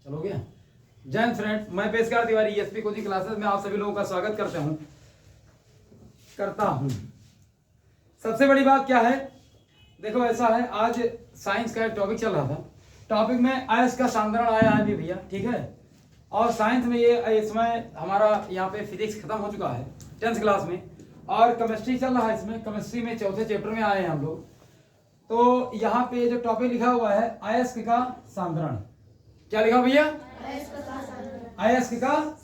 चलो गया। जय हिंद फ्रेंड्स, मैं पेशकार तिवारी ESP कोचिंग क्लासेस में आप सभी लोगों का स्वागत करता हूं। सबसे बड़ी बात क्या है, देखो ऐसा है, आज साइंस का एक टॉपिक चल रहा था। टॉपिक में आयस्क का सांद्रण आया है भी भैया, ठीक है। और साइंस में ये इसमें हमारा यहाँ पे फिजिक्स खत्म हो चुका है 10th क्लास में, और केमिस्ट्री चल रहा है। इसमें केमिस्ट्री में चौथे चैप्टर में आए हैं हम लोग। तो यहाँ पे जो टॉपिक लिखा हुआ है अयस्क का सांद्रण, क्या लिखा भैया? अयस्क का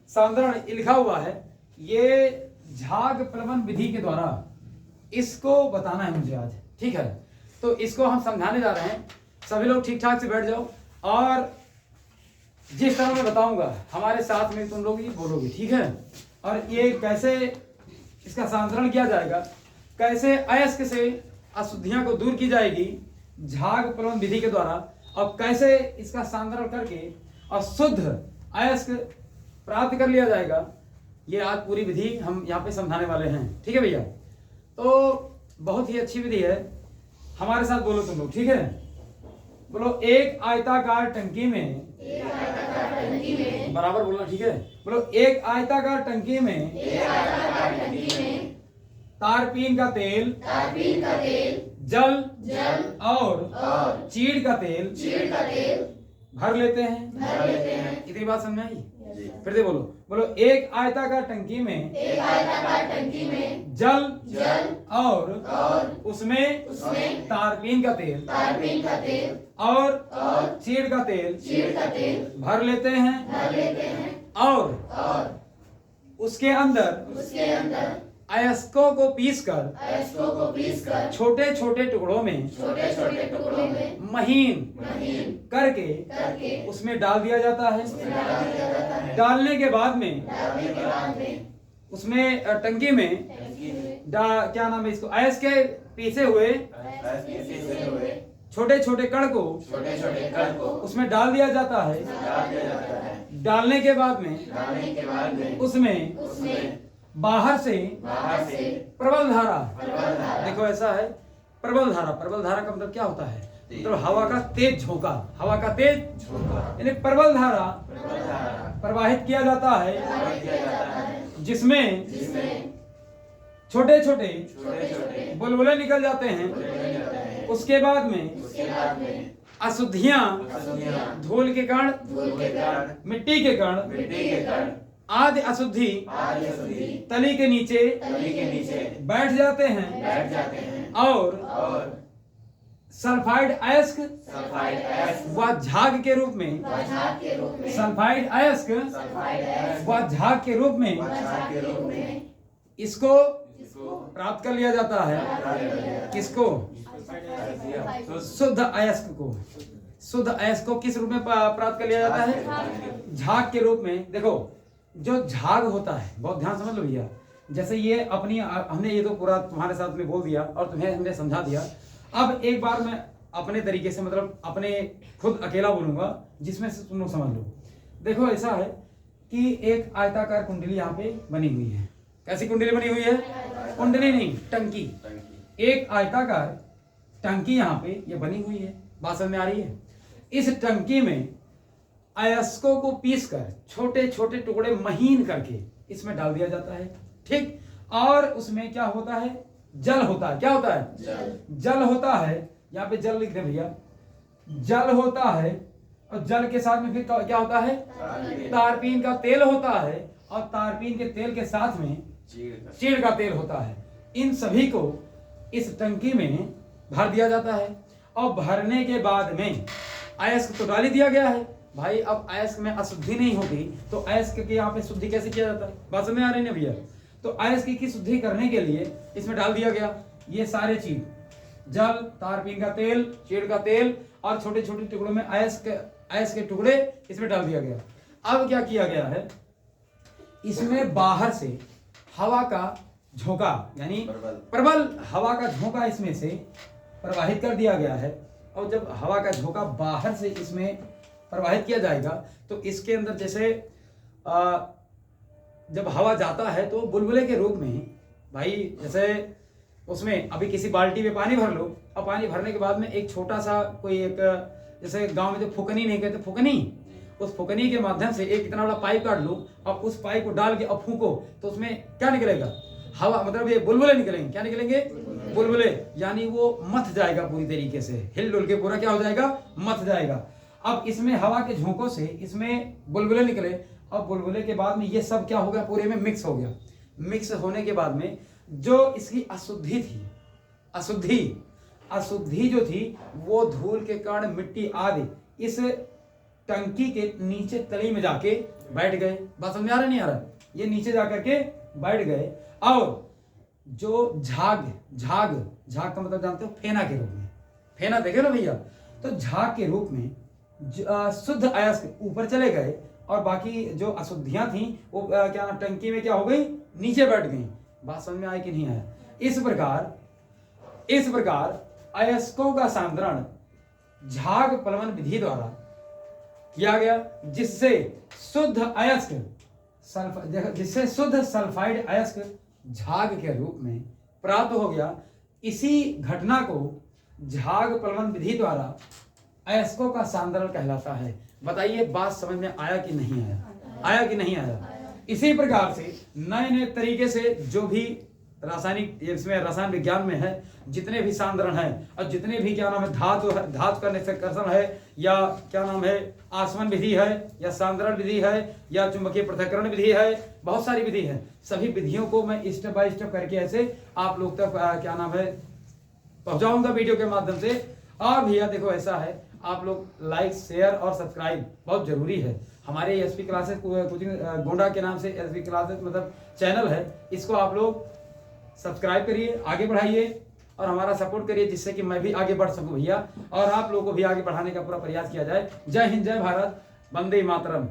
सांद्रण लिखा हुआ है। ये झाग प्लवन विधि के द्वारा इसको बताना है मुझे आज, ठीक है। तो इसको हम समझाने जा रहे हैं। सभी लोग ठीक ठाक से बैठ जाओ, और जिस तरह मैं बताऊंगा हमारे साथ में तुम लोग ही बोलोगे, ठीक है। और ये कैसे इसका सांद्रण किया जाएगा, कैसे अयस्क से अशुद्धियां को दूर की जाएगी झाग प्लवन विधि के द्वारा, और कैसे इसका सांद्रण करके और शुद्ध अयस्क प्राप्त कर लिया जाएगा, ये आज पूरी विधि हम यहाँ पे समझाने वाले हैं, ठीक है भैया। तो बहुत ही अच्छी विधि है, हमारे साथ बोलो तुम लोग, ठीक है। बोलो, एक आयताकार टंकी में, बराबर बोलना, ठीक है। बोलो, एक आयताकार टंकी में तारपीन का तेल, जल और चीड़ का तेल भर लेते हैं। इतनी बात समझ में आई? फिर से बोलो। बोलो, एक आयताकार टंकी में जल और उसमें तारपीन का तेल और चीड़ का तेल भर लेते हैं, और उसके अंदर अयस्कों को पीसकर छोटे छोटे टुकड़ों में महीन करके उसमें डाल दिया जाता है। डालने के बाद में उसमें टंकी में क्या नाम है इसको, अयस्क के पीसे हुए छोटे छोटे कण को उसमें डाल दिया जाता है। डालने के बाद में उसमें बाहर से प्रबल धारा, देखो ऐसा है, प्रबल धारा का मतलब क्या होता है? मतलब हवा का तेज झोंका, यानी प्रबल धारा प्रवाहित किया जाता है, जिसमें छोटे छोटे बुलबुले निकल जाते हैं। उसके बाद में अशुद्धियां, धूल के कण, मिट्टी के कण आदि अशुद्धि तली के नीचे बैठ जाते हैं, और सल्फाइड अयस्क व झाग के रूप में, सल्फाइड अयस्क व झाग के रूप में इसको प्राप्त कर लिया जाता है। किसको? शुद्ध अयस्क को किस रूप में प्राप्त कर लिया जाता है? झाग के रूप में। देखो, जो झाग होता है, बहुत ध्यान समझ लो भैया, जैसे ये अपनी हमने ये तो पूरा तुम्हारे साथ में बोल दिया और तुम्हें हमने समझा दिया। अब एक बार मैं अपने तरीके से, मतलब अपने खुद अकेला बोलूंगा, जिसमें से तुम लोग समझ लो। देखो ऐसा है कि एक आयताकार कुंडली यहाँ पे बनी हुई है। कैसी कुंडली बनी हुई है? कुंडली नहीं, टंकी। एक आयताकार टंकी यहाँ पे ये बनी हुई है, बात समझ में आ रही है? इस टंकी में अयस्कों को पीसकर छोटे छोटे टुकड़े महीन करके इसमें डाल दिया जाता है, ठीक। और उसमें क्या होता है? जल होता है। क्या होता है? जल होता है। यहाँ पे जल लिख दे भैया, जल होता है। और जल के साथ में फिर क्या होता है? तारपीन का तेल होता है, और तारपीन के तेल के साथ में चीड़ का तेल होता है। इन सभी को इस टंकी में भर दिया जाता है, और भरने के बाद में अयस्क तो डाल ही दिया गया है भाई। अब अयस्क में अशुद्धि नहीं होती, तो अयस्क की यहाँ पे शुद्धि कैसे किया जाता है? बात समझ में आ रही है भैया? तो अयस्क की शुद्धि करने के लिए इसमें डाल दिया गया ये सारे चीज, जल, तारपीन का तेल, चीड़ का तेल, और छोटे छोटे टुकड़ों में अयस्क के टुकड़े इसमें डाल दिया गया। अब क्या किया गया है? इसमें बाहर से हवा का झोंका, यानी प्रबल हवा का झोंका इसमें से प्रवाहित कर दिया गया है। और जब हवा का झोंका बाहर से इसमें प्रवाहित किया जाएगा, तो इसके अंदर जैसे जब हवा जाता है तो बुलबुले के रूप में भाई, जैसे उसमें अभी किसी बाल्टी में पानी भर लो, और पानी भरने के बाद में एक छोटा सा कोई एक जैसे गांव में जो फुकनी नहीं कहते, फुकनी, उस फुकनी के माध्यम से एक इतना बड़ा पाइप काट लो और उस पाइप को डाल के अब फूको तो उसमें क्या निकलेगा, हवा, मतलब ये बुलबुले निकलेंगे। क्या निकलेंगे, बुलबुले, यानी वो मथ जाएगा पूरी तरीके से, हिल डुल के पूरा क्या हो जाएगा, मथ जाएगा। अब इसमें हवा के झोंकों से इसमें बुलबुले निकले, अब बुलबुले के बाद में ये सब क्या हो गया, पूरे में मिक्स हो गया। मिक्स होने के बाद में जो इसकी अशुद्धि थी, अशुद्धि जो थी वो धूल के कारण, मिट्टी आदि इस टंकी के नीचे तली में जाके बैठ गए। बात समझ आ रहा नहीं आ रहा, ये नीचे जाकर के बैठ गए। और जो झाग का मतलब जानते हो, फेना के रूप में, फेना देखे ना भैया, तो झाग के रूप में शुद्ध अयस्क ऊपर चले गए और बाकी जो अशुद्धियां थी वो क्या नाम, टंकी में क्या हो गई, नीचे बैठ गई। बात समझ में आई कि नहीं आया। इस प्रकार अयस्कों का सांद्रण झाग प्लवन विधि द्वारा किया गया, जिससे शुद्ध सल्फाइड अयस्क झाग के रूप में प्राप्त हो गया। इसी घटना को झाग प्लवन विधि द्वारा अयस्कों का सांद्रण कहलाता है। बताइए बात समझ में आया कि नहीं आया, आया कि नहीं आया। इसी प्रकार से नए नए तरीके से जो भी रासायनिक, इसमें रसायन विज्ञान में है, जितने भी सांद्रण है और जितने भी क्या नाम है धातु का निष्कर्षण है, या क्या नाम है आसवन विधि है, या सांद्रण विधि है, या चुंबकीय पृथक्करण विधि है, बहुत सारी विधि है। सभी विधियों को मैं स्टेप बाय स्टेप करके ऐसे आप लोग तक क्या नाम है पहुंचाऊंगा वीडियो के माध्यम से। और भैया देखो ऐसा है, आप लोग लाइक, शेयर और सब्सक्राइब बहुत जरूरी है। हमारे एसपी क्लासेस कोचिंग गोंडा के नाम से एसपी क्लासेस मतलब चैनल है, इसको आप लोग सब्सक्राइब करिए, आगे बढ़ाइए और हमारा सपोर्ट करिए, जिससे कि मैं भी आगे बढ़ सकूं भैया, और आप लोगों को भी आगे बढ़ाने का पूरा प्रयास किया जाए। जय हिंद, जय भारत, वंदे मातरम।